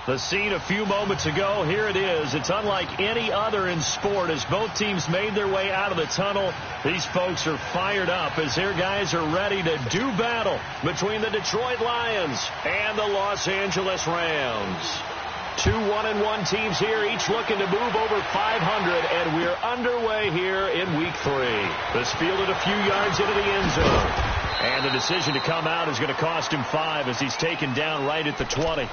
The scene a few moments ago, here it is. It's unlike any other in sport as both teams made their way out of the tunnel. These folks are fired up as their guys are ready to do battle between the Detroit Lions and the Los Angeles Rams. Two 1-1 teams here, each looking to move over 500, and we're underway here in Week 3. This fielded a few yards into the end zone. And the decision to come out is going to cost him 5 as he's taken down right at the 20.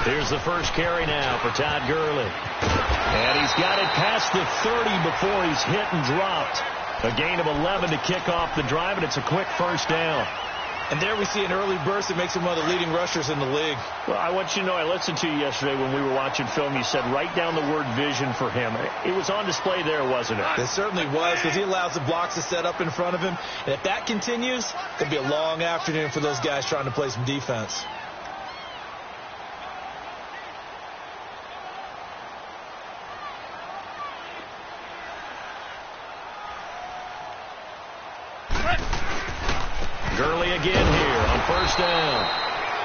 Here's the first carry now for Todd Gurley. And he's got it past the 30 before he's hit and dropped. A gain of 11 to kick off the drive, and it's a quick first down. And there we see an early burst that makes him one of the leading rushers in the league. Well, I want you to know, I listened to you yesterday when we were watching film. You said write down the word vision for him. It was on display there, wasn't it? It certainly was, because he allows the blocks to set up in front of him. And if that continues, it'll be a long afternoon for those guys trying to play some defense. Gurley again here on first down.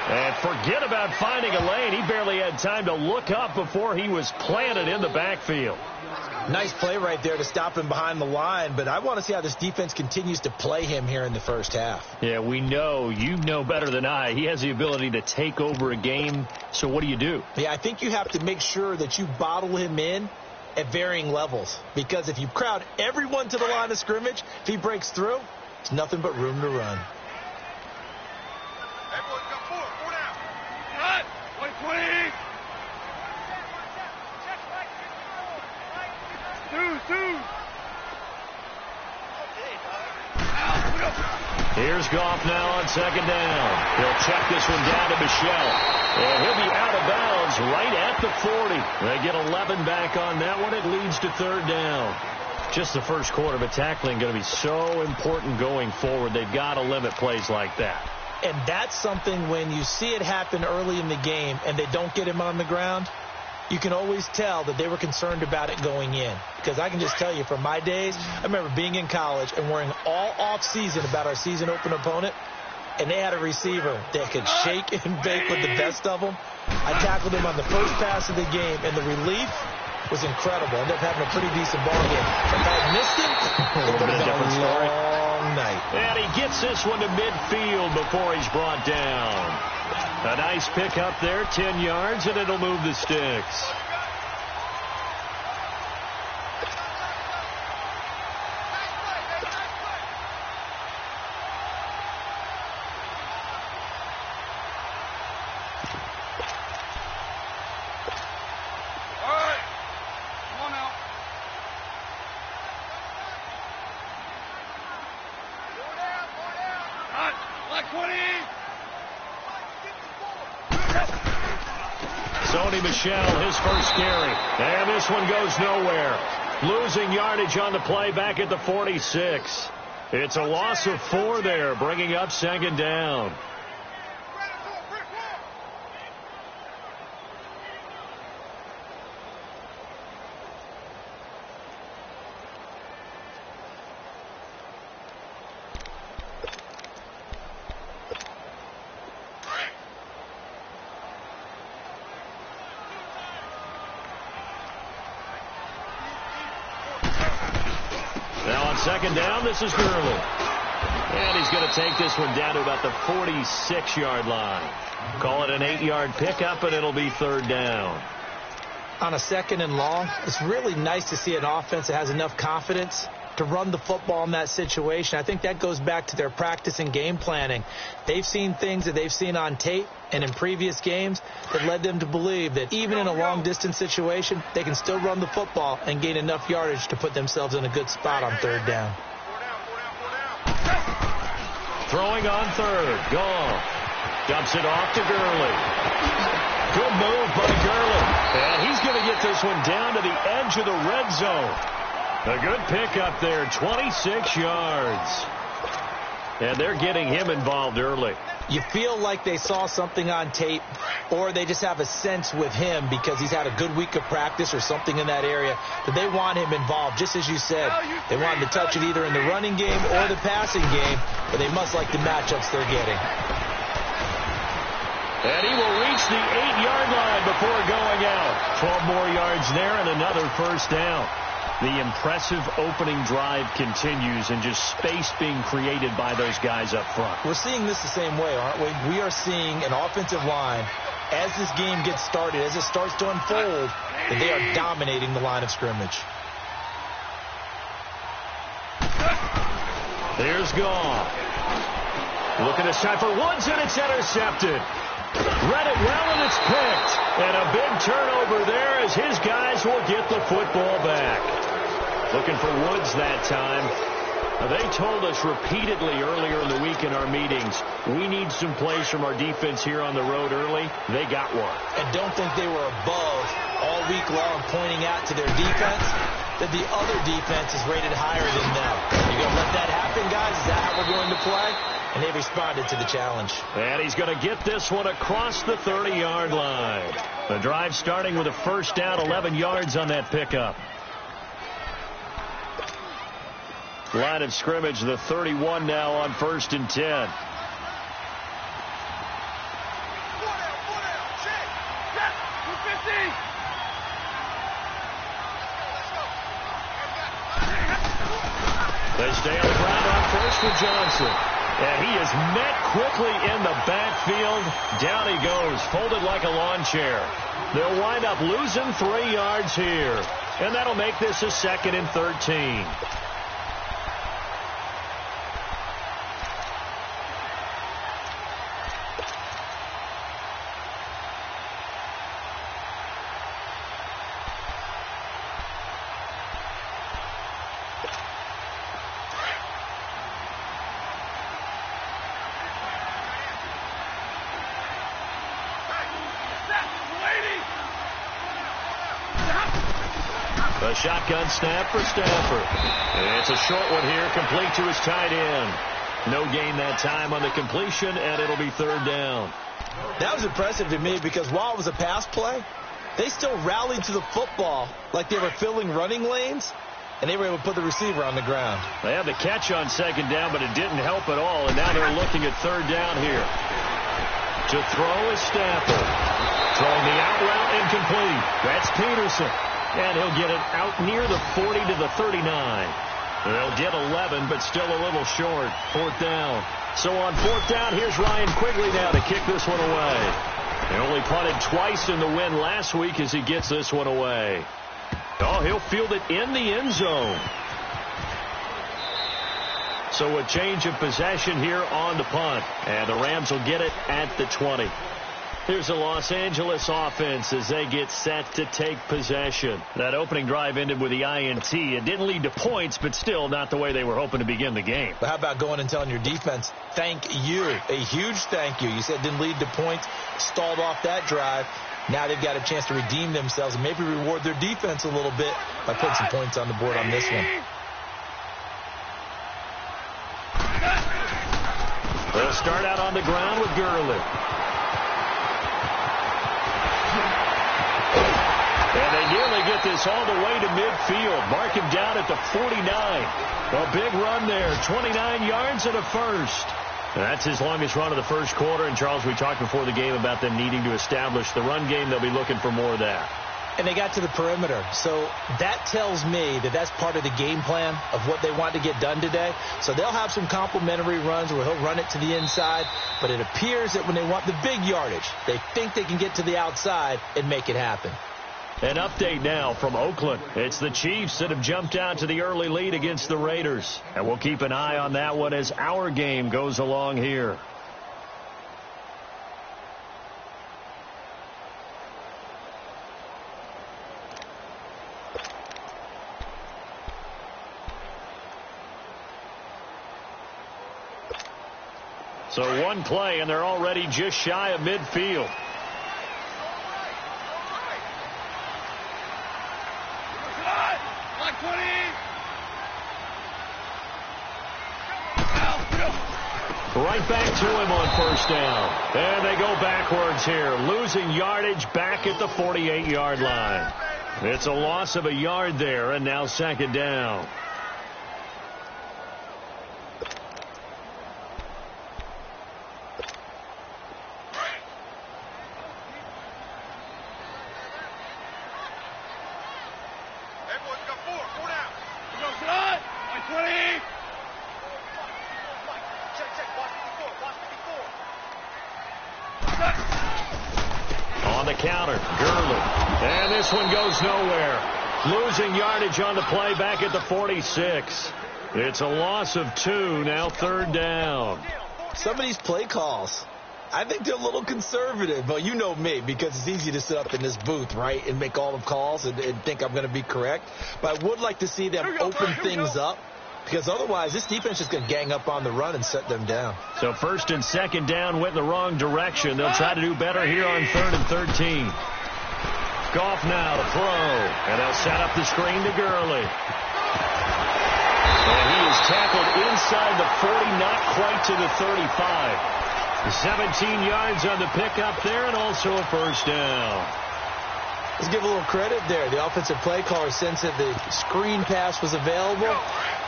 And forget about finding a lane. He barely had time to look up before he was planted in the backfield. Nice play right there to stop him behind the line, but I want to see how this defense continues to play him here in the first half. Yeah, we know. You know better than I. He has the ability to take over a game, so what do? Yeah, I think you have to make sure that you bottle him in at varying levels, because if you crowd everyone to the line of scrimmage, if he breaks through, it's nothing but room to run. Here's Goff now on second down. He'll check this one down to Michel. And he'll be out of bounds right at the 40. They get 11 back on that one. It leads to third down. Just the first quarter, but tackling going to be so important going forward. They've got to limit plays like that. And that's something when you see it happen early in the game and they don't get him on the ground, you can always tell that they were concerned about it going in. Because I can just tell you from my days, I remember being in college and worrying all off-season about our season opener opponent, and they had a receiver that could shake and bake with the best of them. I tackled him on the first pass of the game, and the relief was incredible. Ended up having a pretty decent ball game. If I had missed him, it would have been a long night. And he gets this one to midfield before he's brought down. A nice pick up there, 10 yards, and it'll move the sticks. Michel, his first carry. And this one goes nowhere. Losing yardage on the play back at the 46. It's a loss of 4 there, bringing up second down. Second down, this is Gurley. And he's going to take this one down to about the 46-yard line. Call it an 8-yard pickup, and it'll be third down. On a second and long, it's really nice to see an offense that has enough confidence to run the football in that situation. I think that goes back to their practice and game planning. They've seen things that they've seen on tape and in previous games that led them to believe that even in a long-distance situation, they can still run the football and gain enough yardage to put themselves in a good spot on third down. Throwing on third. Goff dumps it off to Gurley. Good move by Gurley. And he's going to get get this one down to the edge of the red zone. A good pickup there, 26 yards. And they're getting him involved early. You feel like they saw something on tape, or they just have a sense with him because he's had a good week of practice or something in that area that they want him involved. Just as you said, they want him to touch it either in the running game or the passing game, but they must like the matchups they're getting. And he will reach the 8-yard line before going out. 12 more yards there and another first down. The impressive opening drive continues and just space being created by those guys up front. We're seeing this the same way, aren't we? We are seeing an offensive line, as this game gets started, as it starts to unfold, that they are dominating the line of scrimmage. Here's Goff. Looking this time for Woods, and it's intercepted. Read it well, and it's picked. And a big turnover there as his guys will get the football back. Looking for Woods that time. They told us repeatedly earlier in the week in our meetings, we need some plays from our defense here on the road early. They got one. And don't think they were above all week long pointing out to their defense that the other defense is rated higher than them. You going to let that happen, guys? Is that how we're going to play? And they responded to the challenge. And he's going to get this one across the 30-yard line. The drive starting with a first down, 11 yards on that pickup. Line of scrimmage, the 31 now on 1st and 10. They stay on the ground on first with Johnson. And he is met quickly in the backfield. Down he goes, folded like a lawn chair. They'll wind up losing 3 yards here. And that'll make this a 2nd and 13. A shotgun snap for Stafford. It's a short one here, complete to his tight end. No gain that time on the completion, and it'll be 3rd down. That was impressive to me because while it was a pass play, they still rallied to the football like they were filling running lanes, and they were able to put the receiver on the ground. They had the catch on 2nd down, but it didn't help at all, and now they're looking at 3rd down here. To throw is Stafford. Throwing the out route incomplete. That's Peterson. And he'll get it out near the 40 to the 39. They'll get 11, but still a little short. 4th down. So on 4th down, here's Ryan Quigley now to kick this one away. He only punted twice in the win last week as he gets this one away. Oh, he'll field it in the end zone. So a change of possession here on the punt. And the Rams will get it at the 20. Here's the Los Angeles offense as they get set to take possession. That opening drive ended with the INT. It didn't lead to points, but still not the way they were hoping to begin the game. But how about going and telling your defense, thank you, a huge thank you. You said it didn't lead to points, stalled off that drive. Now they've got a chance to redeem themselves and maybe reward their defense a little bit by putting some points on the board on this one. They'll start out on the ground with Gurley. And they nearly get this all the way to midfield. Mark him down at the 49. A big run there. 29 yards and a first. That's his longest run of the first quarter. And, Charles, we talked before the game about them needing to establish the run game. They'll be looking for more of that. And they got to the perimeter. So that tells me that that's part of the game plan of what they want to get done today. So they'll have some complimentary runs where he'll run it to the inside. But it appears that when they want the big yardage, they think they can get to the outside and make it happen. An update now from Oakland. It's the Chiefs that have jumped out to the early lead against the Raiders. And we'll keep an eye on that one as our game goes along here. So one play, and they're already just shy of midfield. Right back to him on first down. And they go backwards here, losing yardage back at the 48-yard line. It's a loss of a yard there, and now second down. On the counter, Gurley. And this one goes nowhere. Losing yardage on the play back at the 46. It's a loss of 2, now third down. Some of these play calls, I think they're a little conservative. But you know me, because it's easy to sit up in this booth, right, and make all the calls and think I'm going to be correct. But I would like to see them open things up, because otherwise this defense is going to gang up on the run and set them down. So first and second down went in the wrong direction. They'll try to do better here on 3rd and 13. Goff now to throw, and they'll set up the screen to Gurley. And he is tackled inside the 40, not quite to the 35. 17 yards on the pickup there, and also a first down. Let's give a little credit there. The offensive play caller sensed that the screen pass was available.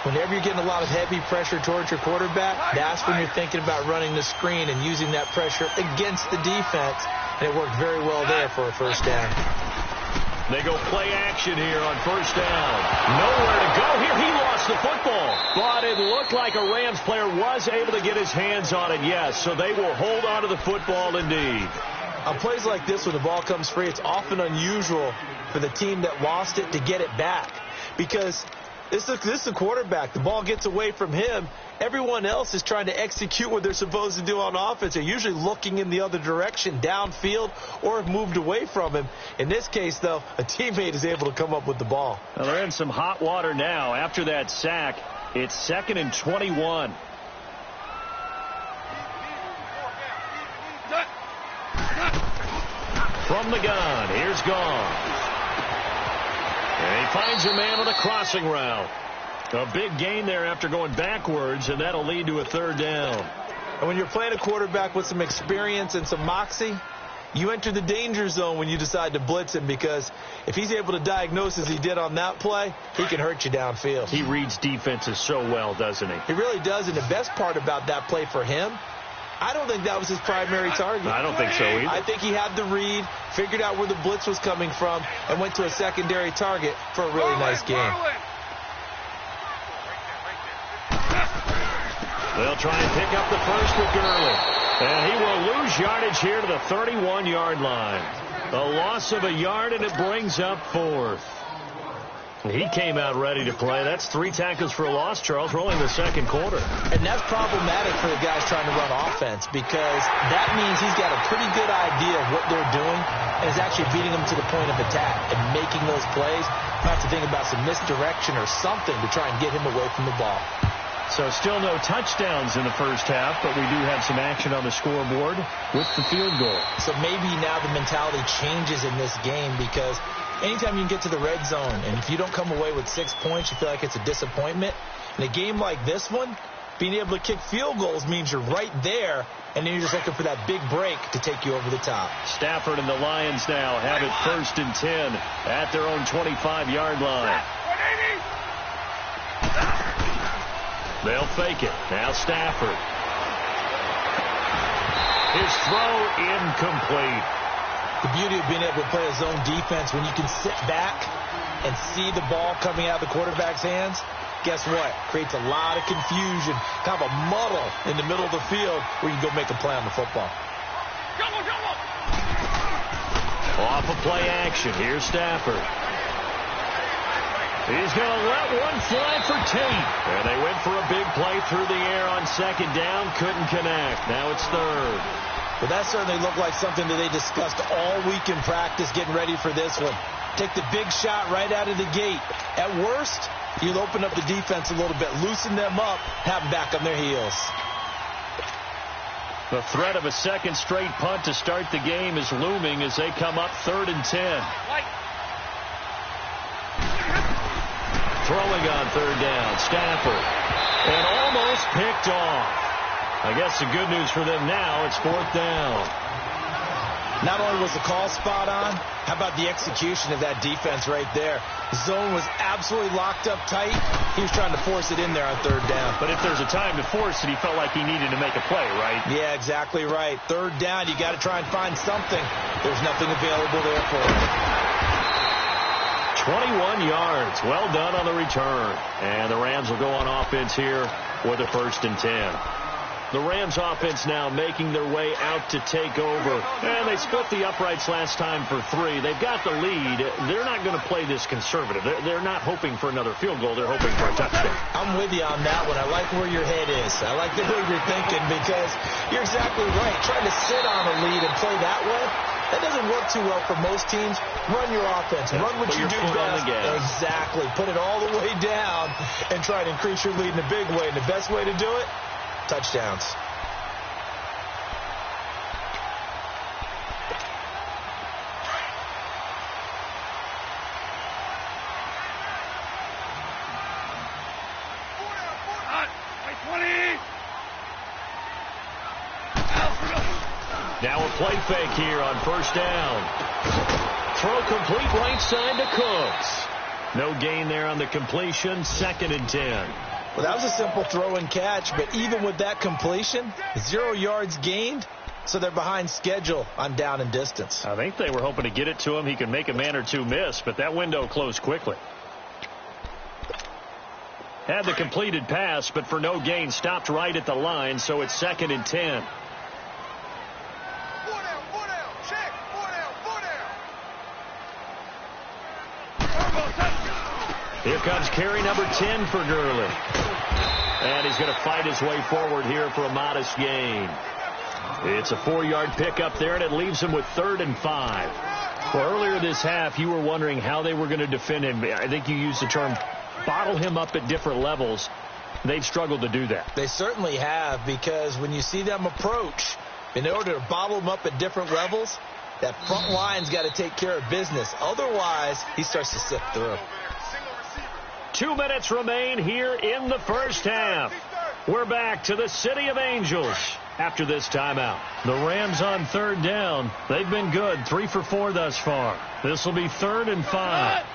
Whenever you're getting a lot of heavy pressure towards your quarterback, that's when you're thinking about running the screen and using that pressure against the defense. And it worked very well there for a first down. They go play action here on first down. Nowhere to go here. He lost the football. But it looked like a Rams player was able to get his hands on it, yes. So they will hold on to the football indeed. On plays like this, when the ball comes free, it's often unusual for the team that lost it to get it back. Because this is a quarterback. The ball gets away from him. Everyone else is trying to execute what they're supposed to do on offense. They're usually looking in the other direction, downfield, or have moved away from him. In this case, though, a teammate is able to come up with the ball. Well, they're in some hot water now. After that sack, it's 2nd and 21. From the gun, here's Goff. And he finds a man on a crossing route. A big gain there after going backwards, and that'll lead to a third down. And when you're playing a quarterback with some experience and some moxie, you enter the danger zone when you decide to blitz him, because if he's able to diagnose as he did on that play, he can hurt you downfield. He reads defenses so well, doesn't he? He really does, and the best part about that play for him, I don't think that was his primary target. I don't think so either. I think he had the read, figured out where the blitz was coming from, and went to a secondary target for a really nice game. They'll try and pick up the first with Gurley. And he will lose yardage here to the 31-yard line. A loss of a yard, and it brings up 4th. He came out ready to play. That's 3 tackles for a loss, Charles. We're only in the second quarter. And that's problematic for the guys trying to run offense, because that means he's got a pretty good idea of what they're doing and is actually beating them to the point of attack and making those plays. You have to think about some misdirection or something to try and get him away from the ball. So still no touchdowns in the first half, but we do have some action on the scoreboard with the field goal. So maybe now the mentality changes in this game, because anytime you can get to the red zone, and if you don't come away with 6 points, you feel like it's a disappointment. In a game like this one, being able to kick field goals means you're right there, and then you're just looking for that big break to take you over the top. Stafford and the Lions now have it 1st and 10 at their own 25-yard line. They'll fake it. Now Stafford. His throw incomplete. The beauty of being able to play a zone defense, when you can sit back and see the ball coming out of the quarterback's hands, guess what? Creates a lot of confusion, kind of a muddle in the middle of the field where you can go make a play on the football. Off of play action. Here's Stafford. He's going to let one fly for Tate. And they went for a big play through the air on second down. Couldn't connect. Now it's third. Well, that certainly looked like something that they discussed all week in practice, getting ready for this one. Take the big shot right out of the gate. At worst, you'll open up the defense a little bit, loosen them up, have them back on their heels. The threat of a second straight punt to start the game is looming as they come up 3rd and 10. Throwing on third down, Stafford. And almost picked off. I guess the good news for them now, it's fourth down. Not only was the call spot on, how about the execution of that defense right there? Zone was absolutely locked up tight. He was trying to force it in there on third down. But if there's a time to force it, he felt like he needed to make a play, right? Yeah, exactly right. Third down, you got to try and find something. There's nothing available there for him. 21 yards. Well done on the return. And the Rams will go on offense here with a 1st and 10. The Rams offense now making their way out to take over. And they split the uprights last time for 3. They've got the lead. They're not going to play this conservative. They're not hoping for another field goal. They're hoping for a touchdown. I'm with you on that one. I like where your head is. I like the way you're thinking because you're exactly right. Trying to sit on a lead and play that way, that doesn't work too well for most teams. Run your offense. Run what you do best. Exactly. Put it all the way down and try to increase your lead in a big way. And the best way to do it, touchdowns. Now a play fake here on 1st down. Throw complete right side to Cooks. No gain there on the completion. 2nd and 10. Well, that was a simple throw and catch, but even with that completion, 0 yards gained, so they're behind schedule on down and distance. I think they were hoping to get it to him. He could make a man or two miss, but that window closed quickly. Had the completed pass, but for no gain, stopped right at the line, so it's 2nd and 10. Here comes carry number 10 for Gurley. And he's going to fight his way forward here for a modest gain. It's a 4-yard pickup there, and it leaves him with 3rd and 5. Well, earlier this half, you were wondering how they were going to defend him. I think you used the term bottle him up at different levels. They've struggled to do that. They certainly have, because when you see them approach, in order to bottle him up at different levels, that front line's got to take care of business. Otherwise, he starts to sift through. 2 minutes remain here in the first half. We're back to the City of Angels after this timeout. The Rams on 3rd down. They've been good, 3 for 4 thus far. This will be 3rd and 5.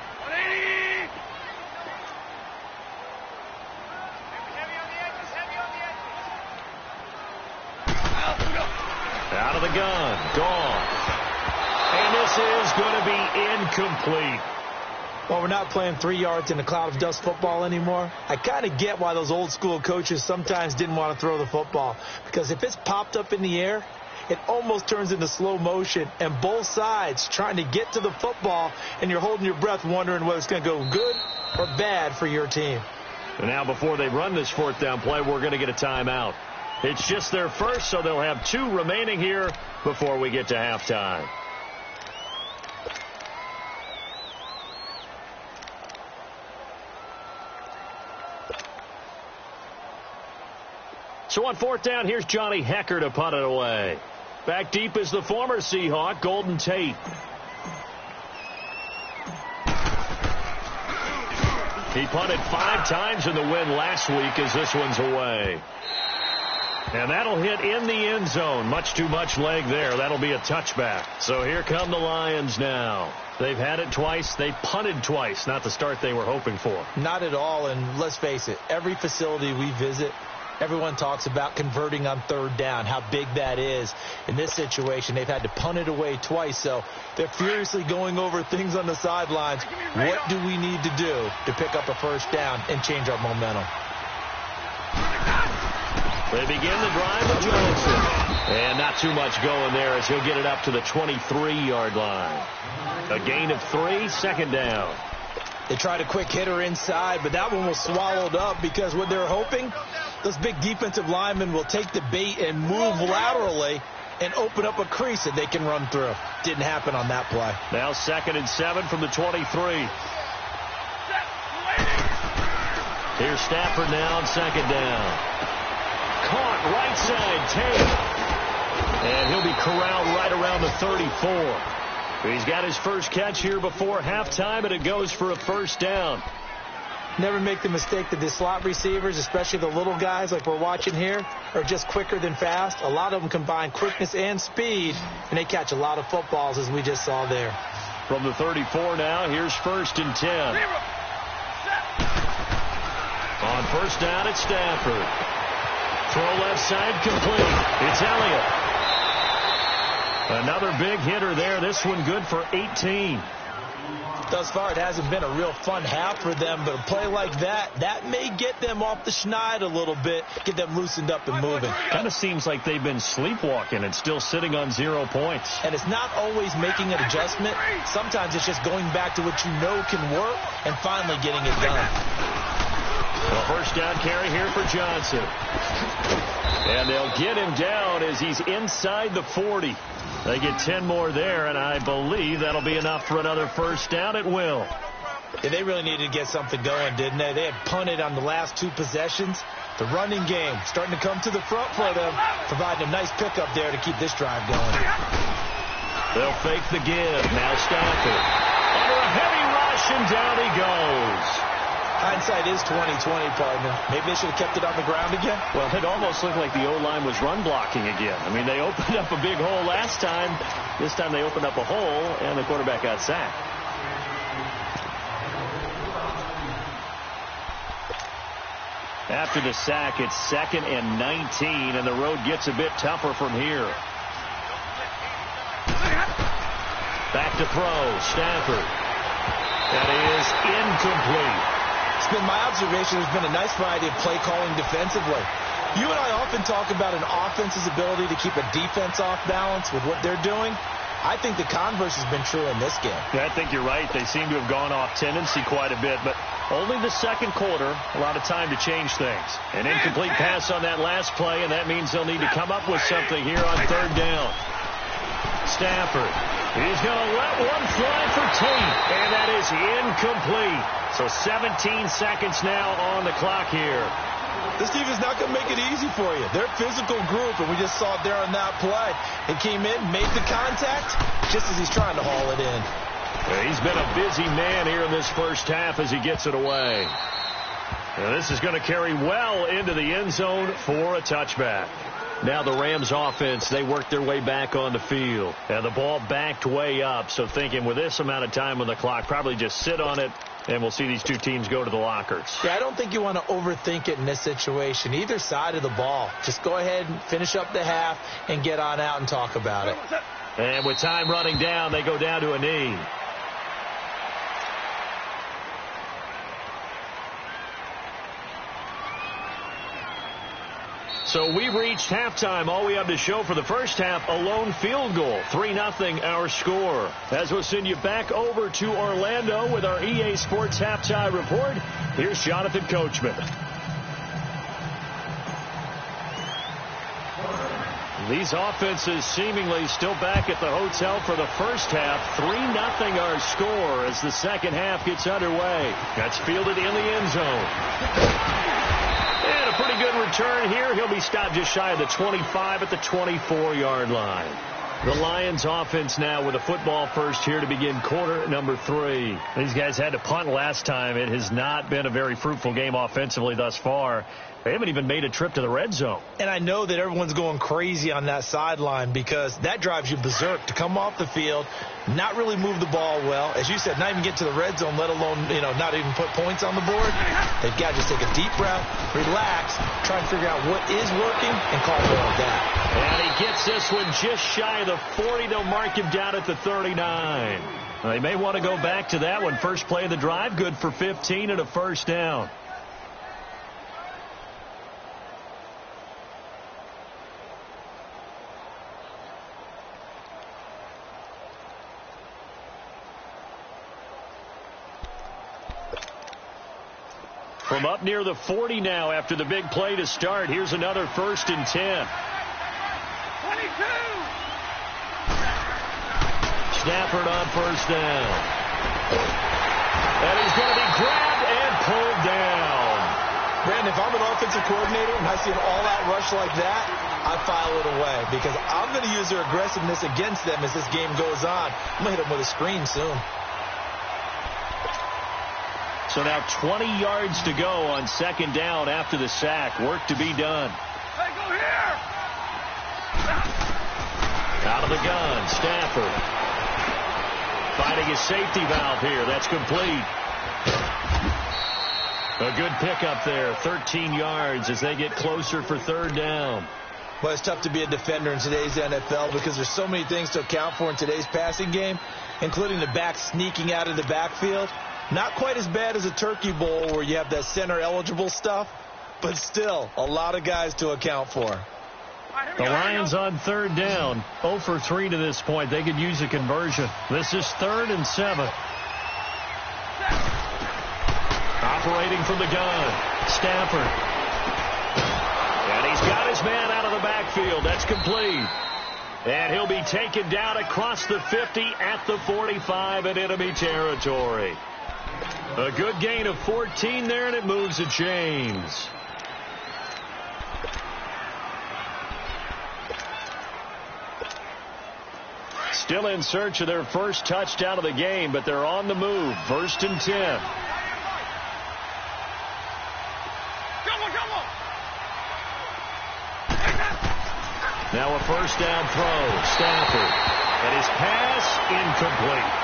Out of the gun, gone. And this is going to be incomplete. Well, we're not playing 3 yards in a cloud of dust football anymore. I kind of get why those old school coaches sometimes didn't want to throw the football. Because if it's popped up in the air, it almost turns into slow motion. And both sides trying to get to the football, and you're holding your breath wondering whether it's going to go good or bad for your team. And now before they run this 4th down play, we're going to get a timeout. It's just their first, so they'll have 2 remaining here before we get to halftime. So on 4th down, here's Johnny Hecker to punt it away. Back deep is the former Seahawk, Golden Tate. He punted 5 times in the win last week as this one's away. And that'll hit in the end zone. Much too much leg there. That'll be a touchback. So here come the Lions now. They've had it twice. They punted twice. Not the start they were hoping for. Not at all. And let's face it, every facility we visit, everyone talks about converting on 3rd down, how big that is. In this situation, they've had to punt it away twice, so they're furiously going over things on the sidelines. What do we need to do to pick up a 1st down and change our momentum? They begin the drive with Johnson. And not too much going there as he'll get it up to the 23-yard line. A gain of 3, 2nd down. They tried a quick hitter inside, but that one was swallowed up because what they're hoping, those big defensive linemen will take the bait and move laterally and open up a crease that they can run through. Didn't happen on that play. Now 2nd and 7 from the 23. Here's Stafford now on 2nd down. Caught right side, Tate. And he'll be corralled right around the 34. He's got his first catch here before halftime, and it goes for a 1st down. Never make the mistake that the slot receivers, especially the little guys like we're watching here, are just quicker than fast. A lot of them combine quickness and speed, and they catch a lot of footballs, as we just saw there. From the 34 now, here's 1st and 10. On 1st down, it's Stafford. Throw left side, complete. It's Elliott. Another big hitter there. This one good for 18. Thus far, it hasn't been a real fun half for them, but a play like that may get them off the schneid a little bit, get them loosened up and moving. Kind of seems like they've been sleepwalking and still sitting on 0 points. And it's not always making an adjustment. Sometimes it's just going back to what you know can work and finally getting it done. A 1st down carry here for Johnson. And they'll get him down as he's inside the 40. They get 10 more there, and I believe that'll be enough for another 1st down at will. Yeah, they really needed to get something going, didn't they? They had punted on the last 2 possessions. The running game starting to come to the front for them, providing a nice pickup there to keep this drive going. They'll fake the give. Now Stafford. Under a heavy rush, and down he goes. Hindsight is 20/20, partner. Maybe they should have kept it on the ground again. Well, it almost looked like the O-line was run blocking again. I mean, they opened up a big hole last time. This time they opened up a hole, and the quarterback got sacked. After the sack, it's 2nd and 19, and the road gets a bit tougher from here. Back to throw. Stafford. That is incomplete. It's been my observation there's been a nice variety of play calling defensively. You and I often talk about an offense's ability to keep a defense off balance with what they're doing. I think the converse has been true in this game. Yeah, I think you're right. They seem to have gone off tendency quite a bit, but only the 2nd quarter, a lot of time to change things. An incomplete pass on that last play, and that means they'll need to come up with something here on 3rd down. Stafford. He's going to let one fly for Tate, and that is incomplete. So 17 seconds now on the clock here. This team is not going to make it easy for you. They're a physical group, and we just saw it there on that play. He came in, made the contact, just as he's trying to haul it in. Yeah, he's been a busy man here in this 1st half as he gets it away. And this is going to carry well into the end zone for a touchback. Now the Rams offense, they work their way back on the field. And the ball backed way up. So thinking with this amount of time on the clock, probably just sit on it, and we'll see these 2 teams go to the lockers. Yeah, I don't think you want to overthink it in this situation. Either side of the ball. Just go ahead and finish up the half and get on out and talk about it. And with time running down, they go down to a knee. So we reached halftime. All we have to show for the 1st half, a lone field goal. 3-0 our score. As we'll send you back over to Orlando with our EA Sports Halftime Report, here's Jonathan Coachman. These offenses seemingly still back at the hotel for the 1st half. 3-0 our score as the 2nd half gets underway. That's fielded in the end zone. And a pretty good return here. He'll be stopped just shy of the 25 at the 24-yard line. The Lions offense now with a football first here to begin quarter number 3. These guys had to punt last time. It has not been a very fruitful game offensively thus far. They haven't even made a trip to the red zone. And I know that everyone's going crazy on that sideline because that drives you berserk to come off the field, not really move the ball well. As you said, not even get to the red zone, let alone, not even put points on the board. They've got to just take a deep breath, relax, try and figure out what is working, and call more of that. And he gets this one just shy of the 40. They'll mark him down at the 39. They may want to go back to that one. First play of the drive, good for 15 and a 1st down. From up near the 40 now after the big play to start. Here's another 1st and 10. 22. Stafford on 1st down. And he's going to be grabbed and pulled down. Brandon, if I'm an offensive coordinator and I see an all-out rush like that, I file it away because I'm going to use their aggressiveness against them as this game goes on. I'm going to hit them with a screen soon. So now 20 yards to go on second down after the sack. Work to be done. Hey, go here! Out of the gun, Stafford. Finding his safety valve here. That's complete. A good pickup there. 13 yards as they get closer for third down. Well, it's tough to be a defender in today's NFL because there's so many things to account for in today's passing game, including the back sneaking out of the backfield. Not quite as bad as a turkey bowl where you have that center-eligible stuff, but still a lot of guys to account for. The Lions on third down. 0 for 3 to this point. They could use a conversion. This is 3rd and 7. Operating from the gun, Stafford. And he's got his man out of the backfield. That's complete. And he'll be taken down across the 50 at the 45 in enemy territory. A good gain of 14 there, and it moves the chains. Still in search of their first touchdown of the game, but they're on the move. 1st and 10. Now a first down throw. Stafford. And his pass incomplete.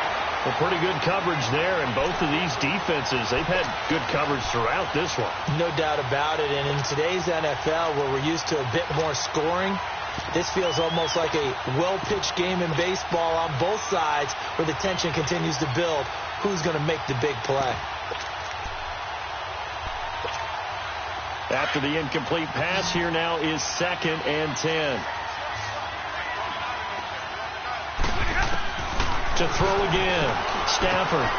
Well, pretty good coverage there, and both of these defenses, they've had good coverage throughout this one. No doubt about it, and in today's NFL, where we're used to a bit more scoring, this feels almost like a well-pitched game in baseball on both sides where the tension continues to build. Who's going to make the big play? After the incomplete pass, here now is 2nd and 10. To throw again, Stafford.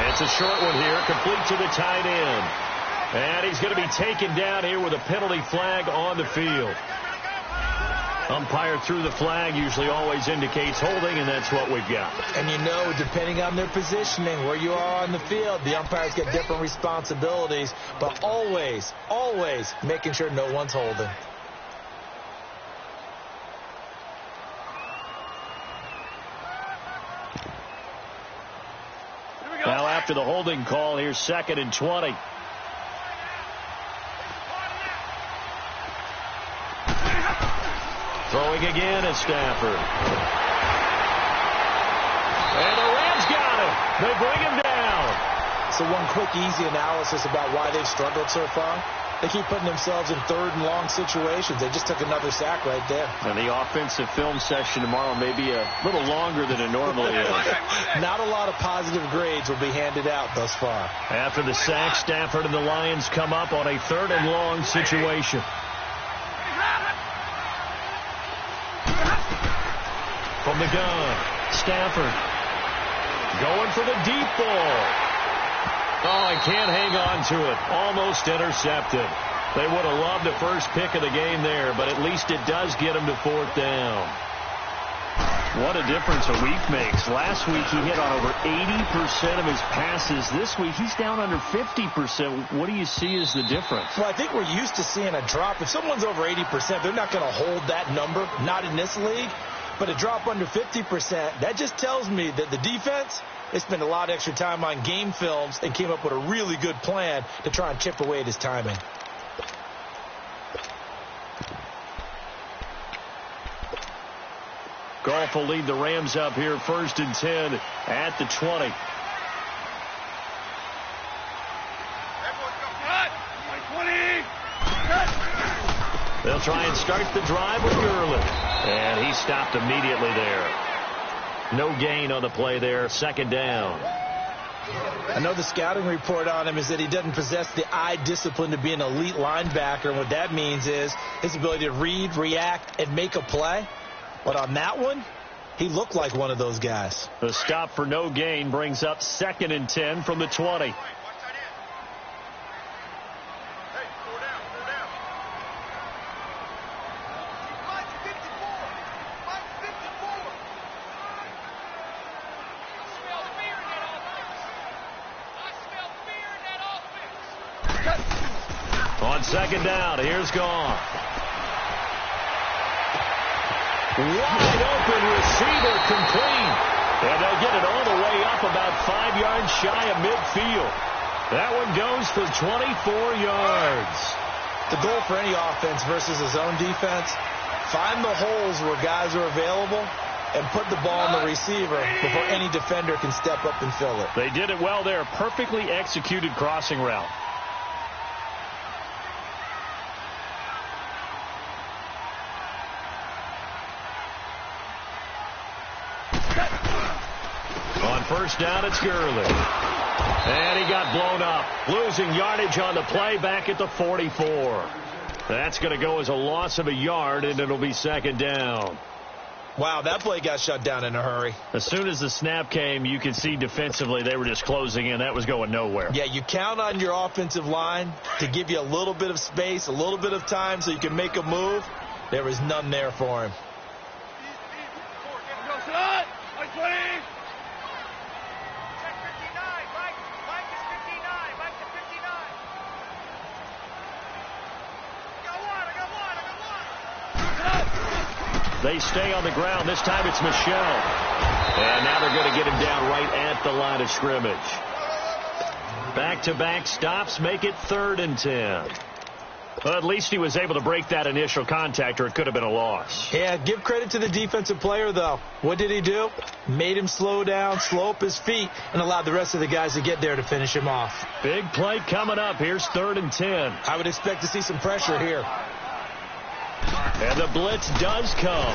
It's a short one here, complete to the tight end. And he's going to be taken down here with a penalty flag on the field. Umpire threw the flag, usually always indicates holding, and that's what we've got. And you know, depending on their positioning, where you are on the field, the umpires get different responsibilities, but always, always making sure no one's holding. Now after the holding call, here's 2nd and 20. Throwing again is Stafford. And the Rams got him. They bring him down. So one quick, easy analysis about why they've struggled so far. They keep putting themselves in 3rd and long situations. They just took another sack right there. And the offensive film session tomorrow may be a little longer than it normally is. Not a lot of positive grades will be handed out thus far. After the sack, Stafford and the Lions come up on a 3rd and long situation. From the gun, Stafford going for the deep ball. Oh, he can't hang on to it. Almost intercepted. They would have loved the first pick of the game there, but at least it does get him to 4th down. What a difference a week makes. Last week he hit on over 80% of his passes. This week he's down under 50%. What do you see as the difference? Well, I think we're used to seeing a drop. If someone's over 80%, they're not going to hold that number, not in this league. But a drop under 50%, that just tells me that the defense, they spent a lot of extra time on game films and came up with a really good plan to try and chip away at his timing. Goff will lead the Rams up here 1st and 10 at the 20. They'll try and start the drive with Gurley. And he stopped immediately there. No gain on the play there. 2nd down. I know the scouting report on him is that he doesn't possess the eye discipline to be an elite linebacker. And what that means is his ability to read, react, and make a play. But on that one, he looked like one of those guys. The stop for no gain brings up 2nd and 10 from the 20. On 2nd down, here's Goff. Wide open receiver, complete. And they'll get it all the way up about 5 yards shy of midfield. That one goes for 24 yards. The goal for any offense versus his own defense, find the holes where guys are available and put the ball on the receiver before any defender can step up and fill it. They did it well there. Perfectly executed crossing route. On first down, it's Gurley. And he got blown up. Losing yardage on the play back at the 44. That's going to go as a loss of a yard, and it'll be second down. Wow, that play got shut down in a hurry. As soon as the snap came, you could see defensively they were just closing in. That was going nowhere. Yeah, you count on your offensive line to give you a little bit of space, a little bit of time so you can make a move. There was none there for him. They stay on the ground. This time it's Michel. And now they're going to get him down right at the line of scrimmage. Back-to-back stops make it 3rd and 10. Well, at least he was able to break that initial contact, or it could have been a loss. Yeah, give credit to the defensive player, though. What did he do? Made him slow down, slow up his feet, and allowed the rest of the guys to get there to finish him off. Big play coming up. Here's 3rd and 10. I would expect to see some pressure here. And the blitz does come.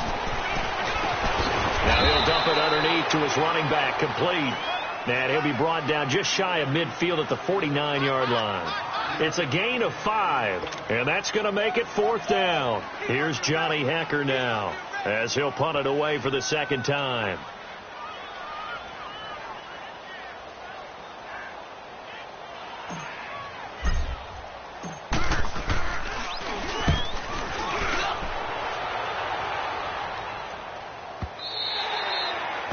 Now he'll dump it underneath to his running back, complete. And he'll be brought down just shy of midfield at the 49-yard line. It's a gain of 5, and that's going to make it 4th down. Here's Johnny Hecker now, as he'll punt it away for the second time.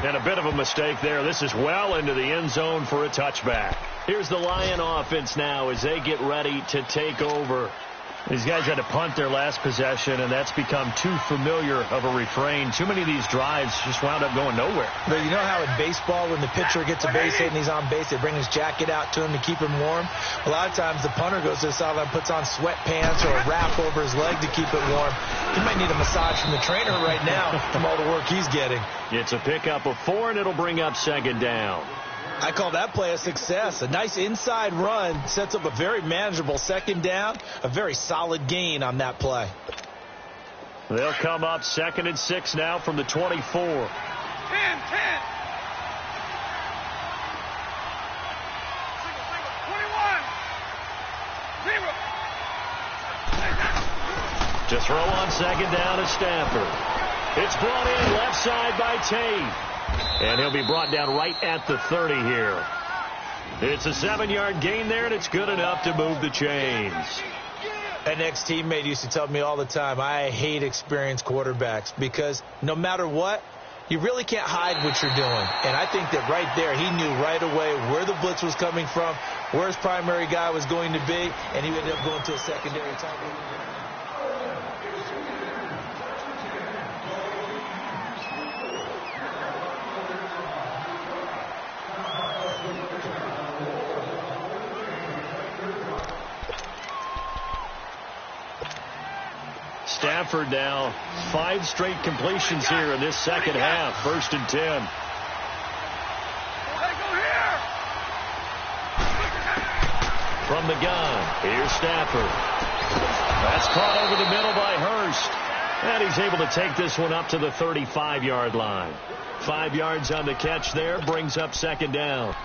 And a bit of a mistake there. This is well into the end zone for a touchback. Here's the Lion offense now as they get ready to take over. These guys had to punt their last possession, and that's become too familiar of a refrain. Too many of these drives just wound up going nowhere. But you know how in baseball, when the pitcher gets a base hit and he's on base, they bring his jacket out to him to keep him warm? A lot of times the punter goes to the sideline, puts on sweatpants or a wrap over his leg to keep it warm. He might need a massage from the trainer right now from all the work he's getting. It's a pickup of 4, and it'll bring up second down. I call that play a success. A nice inside run sets up a very manageable second down, a very solid gain on that play. They'll come up 2nd and 6 now from the 24. 10, 10. To throw on second down is Stafford. It's brought in left side by Tate. And he'll be brought down right at the 30 here. It's a 7-yard gain there, and it's good enough to move the chains. An ex-teammate used to tell me all the time, I hate experienced quarterbacks because no matter what, you really can't hide what you're doing. And I think that right there, he knew right away where the blitz was coming from, where his primary guy was going to be, and he ended up going to a secondary tackle. Stafford now 5 straight completions here in this second half. 1st and 10. From the gun, here's Stafford. That's caught over the middle by Hurst. And he's able to take this one up to the 35-yard line. 5 yards on the catch there, brings up second down.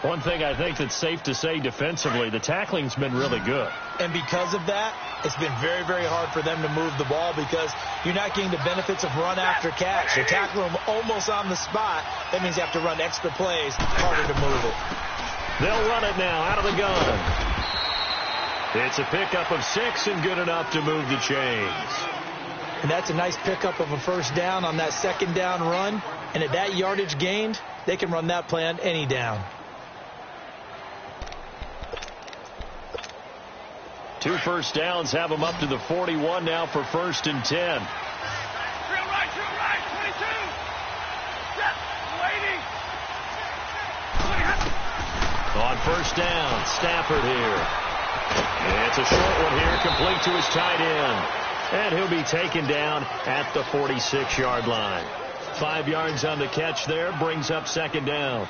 One thing I think that's safe to say defensively, the tackling's been really good. And because of that, it's been very, very hard for them to move the ball because you're not getting the benefits of run after catch. You're tackling them almost on the spot. That means you have to run extra plays, harder to move it. They'll run it now out of the gun. It's a pickup of 6 and good enough to move the chains. And that's a nice pickup of a first down on that second down run. And at that yardage gained, they can run that play on any down. 2 first downs have them up to the 41 now for 1st and 10. On first down. Stafford here. And it's a short one here, complete to his tight end. And he'll be taken down at the 46-yard line. 5 yards on the catch there, brings up second down.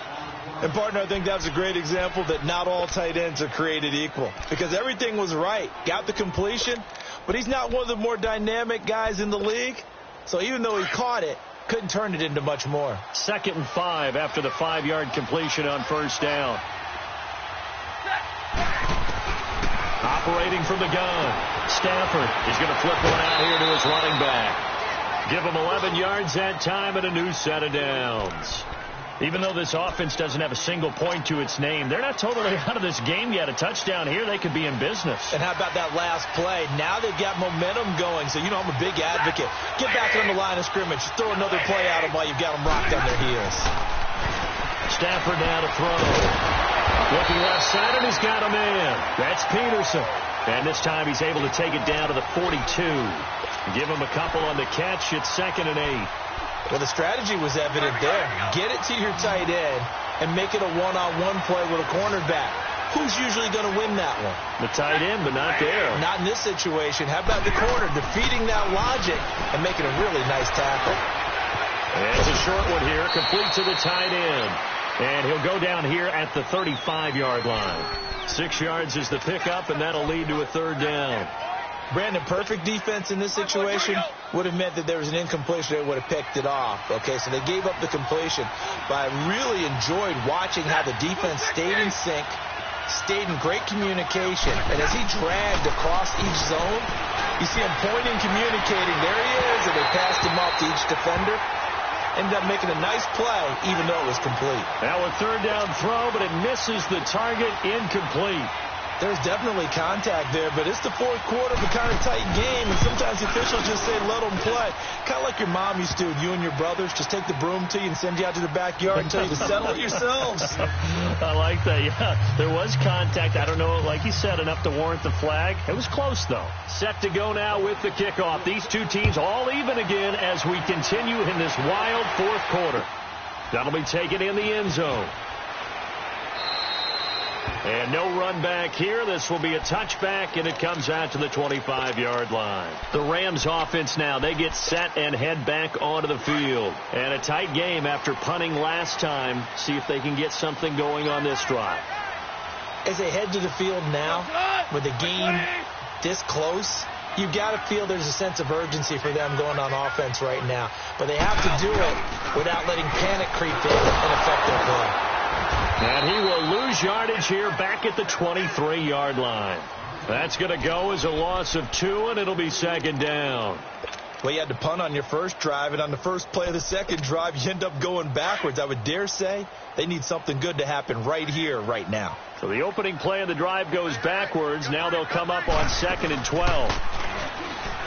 And, partner, I think that's a great example that not all tight ends are created equal. Because everything was right. Got the completion, but he's not one of the more dynamic guys in the league. So even though he caught it, couldn't turn it into much more. 2nd and 5 after the 5-yard completion on first down. Operating from the gun. Stafford is going to flip one out here to his running back. Give him 11 yards that time and a new set of downs. Even though this offense doesn't have a single point to its name, they're not totally out of this game yet. A touchdown here, they could be in business. And how about that last play? Now they've got momentum going, so you know I'm a big advocate. Get back on the line of scrimmage. Throw another play at them while you've got them rocked on their heels. Stafford now to throw. Looking left side, and he's got a man. That's Peterson. And this time he's able to take it down to the 42. Give him a couple on the catch. It's 2nd and 8. Well, the strategy was evident there. Get it to your tight end and make it a one-on-one play with a cornerback. Who's usually going to win that one? The tight end, but not there. Not in this situation. How about the corner defeating that logic and making a really nice tackle? And it's a short one here, complete to the tight end. And he'll go down here at the 35-yard line. 6 yards is the pickup, and that'll lead to a 3rd down. Brandon, perfect defense in this situation would have meant that there was an incompletion. They would have picked it off. Okay, so they gave up the completion. But I really enjoyed watching how the defense stayed in sync, stayed in great communication. And as he dragged across each zone, you see him pointing, communicating. There he is, and they passed him off to each defender. Ended up making a nice play, even though it was complete. Now a 3rd down throw, but it misses the target, incomplete. There's definitely contact there, but it's the 4th quarter of a kind of tight game, and sometimes the officials just say, let them play. Kind of like your mom used to, you and your brothers, just take the broom to you and send you out to the backyard and tell you to settle it yourselves. I like that, yeah. There was contact. I don't know, like you said, enough to warrant the flag. It was close, though. Set to go now with the kickoff. These two teams all even again as we continue in this wild 4th quarter. That'll be taken in the end zone. And no run back here. This will be a touchback, and it comes out to the 25-yard line. The Rams offense now, they get set and head back onto the field. And a tight game after punting last time. See if they can get something going on this drive. As they head to the field now, with the game this close, you've got to feel there's a sense of urgency for them going on offense right now. But they have to do it without letting panic creep in and affect their play. And he will lose yardage here back at the 23-yard line. That's going to go as a loss of 2, and it'll be 2nd down. Well, you had to punt on your first drive, and on the first play of the second drive, you end up going backwards. I would dare say they need something good to happen right here, right now. So the opening play of the drive goes backwards. Now they'll come up on 2nd and 12.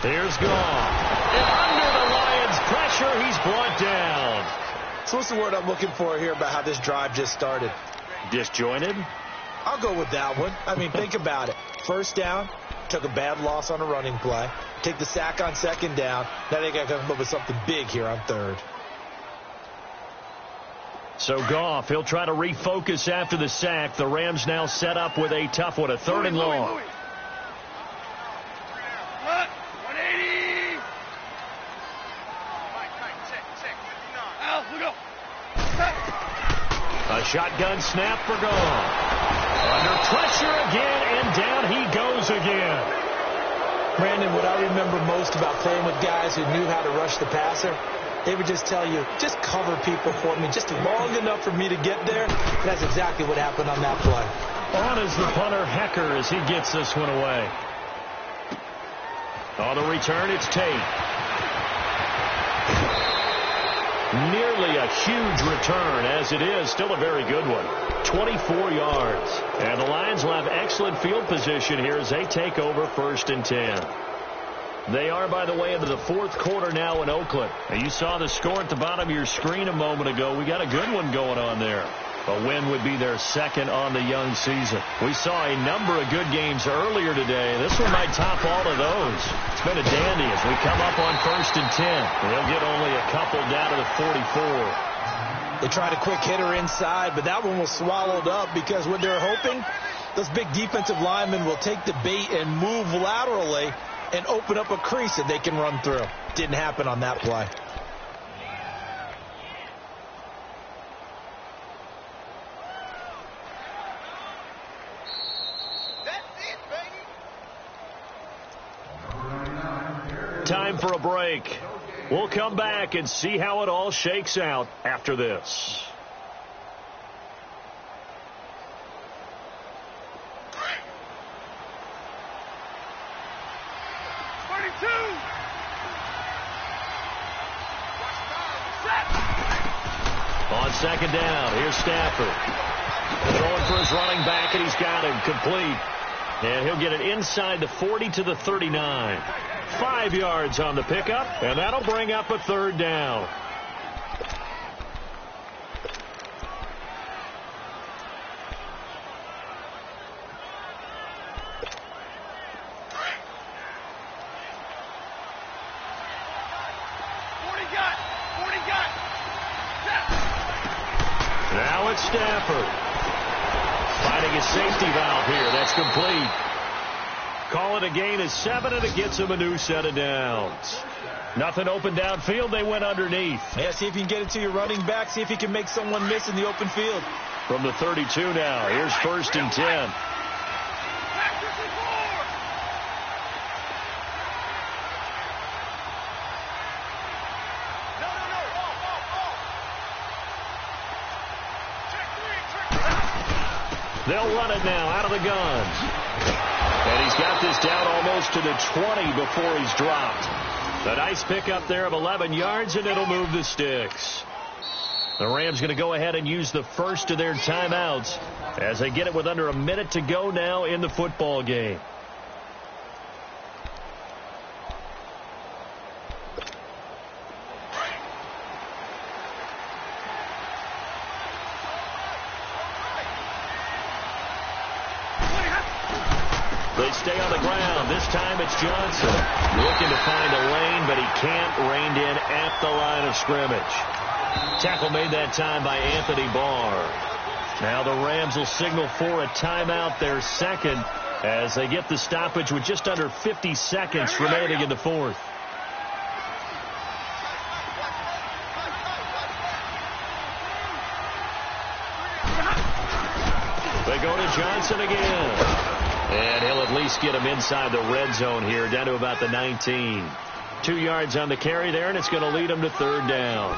Here's Goff. And under the Lions' pressure, he's brought down. So what's the word I'm looking for here about how this drive just started? Disjointed? I'll go with that one. I mean, think about it. First down, took a bad loss on a running play. Take the sack on 2nd down. Now they got to come up with something big here on 3rd. So Goff, he'll try to refocus after the sack. The Rams now set up with a tough one, a 3rd and long. A shotgun snap for Goff. Under pressure again, and down he goes again. Brandon, what I remember most about playing with guys who knew how to rush the passer, they would just tell you, just cover people for me, just long enough for me to get there. And that's exactly what happened on that play. On is the punter, Hecker, as he gets this one away. On the return, it's Tate. Nearly a huge return, as it is still a very good one. 24 yards. And the Lions will have excellent field position here as they take over 1st and 10. They are, by the way, into the 4th quarter now in Oakland. And you saw the score at the bottom of your screen a moment ago. We got a good one going on there. A win would be their 2nd on the young season. We saw a number of good games earlier today. This one might top all of those. It's been a dandy as we come up on 1st and 10. They'll get only a couple down to the 44. They tried a quick hitter inside, but that one was swallowed up because what they're hoping, those big defensive linemen will take the bait and move laterally and open up a crease that they can run through. Didn't happen on that play. Time for a break. We'll come back and see how it all shakes out after this. On second down, here's Stafford. Throwing for his running back, and he's got him complete. And he'll get it inside the 40 to the 39. 5 yards on the pickup, and that'll bring up a third down. Now it's Stafford. Finding his safety valve here. That's complete. Call it a gain of 7, and it gets him a new set of downs. Nothing open downfield. They went underneath. Yeah, see if you can get it to your running back. See if you can make someone miss in the open field. From the 32 now. Here's 1st and 10. They'll run it now out of the guns. And he's got this down almost to the 20 before he's dropped. A nice pickup there of 11 yards, and it'll move the sticks. The Rams going to go ahead and use the first of their timeouts as they get it with under a minute to go now in the football game. They stay on the ground. This time it's Johnson. Looking to find a lane, but he can't. Reined in at the line of scrimmage. Tackle made that time by Anthony Barr. Now the Rams will signal for a timeout, their second, as they get the stoppage with just under 50 seconds remaining in the fourth. They go to Johnson again. And he'll at least get him inside the red zone here, down to about the 19. 2 yards on the carry there, and it's going to lead him to third down.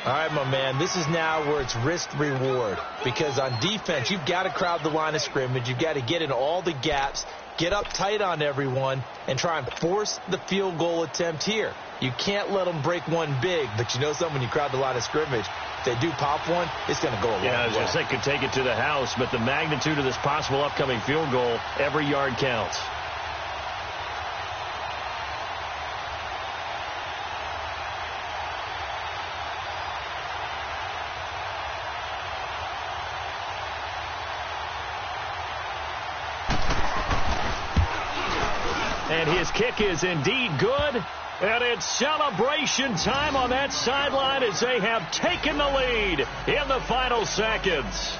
All right, my man, this is now where it's risk-reward. Because on defense, you've got to crowd the line of scrimmage. You've got to get in all the gaps, get up tight on everyone, and try and force the field goal attempt here. You can't let them break one big, but you know something, when you crowd the line of scrimmage, if they do pop one, it's going to go a long way. Yeah, I was going to say, could take it to the house, but the magnitude of this possible upcoming field goal, every yard counts. And his kick is indeed good. And it's celebration time on that sideline as they have taken the lead in the final seconds.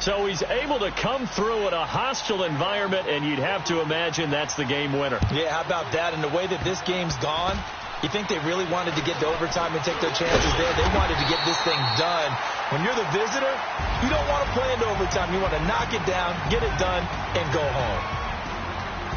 So he's able to come through in a hostile environment, and you'd have to imagine that's the game winner. Yeah, how about that? And the way that this game's gone, you think they really wanted to get to overtime and take their chances there? They wanted to get this thing done. When you're the visitor, you don't want to play into overtime. You want to knock it down, get it done, and go home.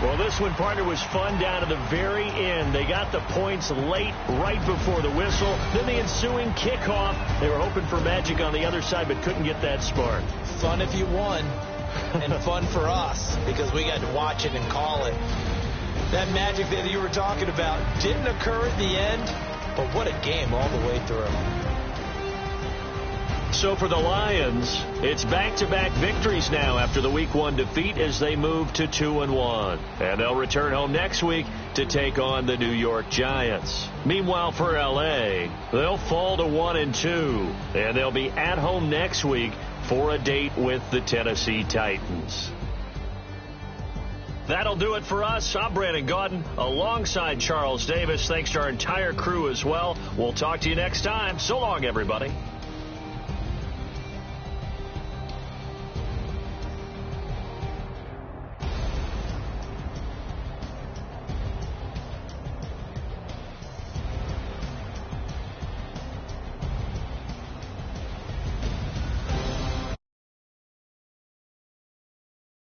Well, this one, partner, was fun down to the very end. They got the points late, right before the whistle. Then the ensuing kickoff. They were hoping for magic on the other side, but couldn't get that spark. Fun if you won, and fun for us, because we got to watch it and call it. That magic that you were talking about didn't occur at the end, but what a game all the way through. So for the Lions, it's back-to-back victories now after the Week 1 defeat as they move to 2-1. And they'll return home next week to take on the New York Giants. Meanwhile, for L.A., they'll fall to 1-2. And they'll be at home next week for a date with the Tennessee Titans. That'll do it for us. I'm Brandon Gaudin alongside Charles Davis. Thanks to our entire crew as well. We'll talk to you next time. So long, everybody.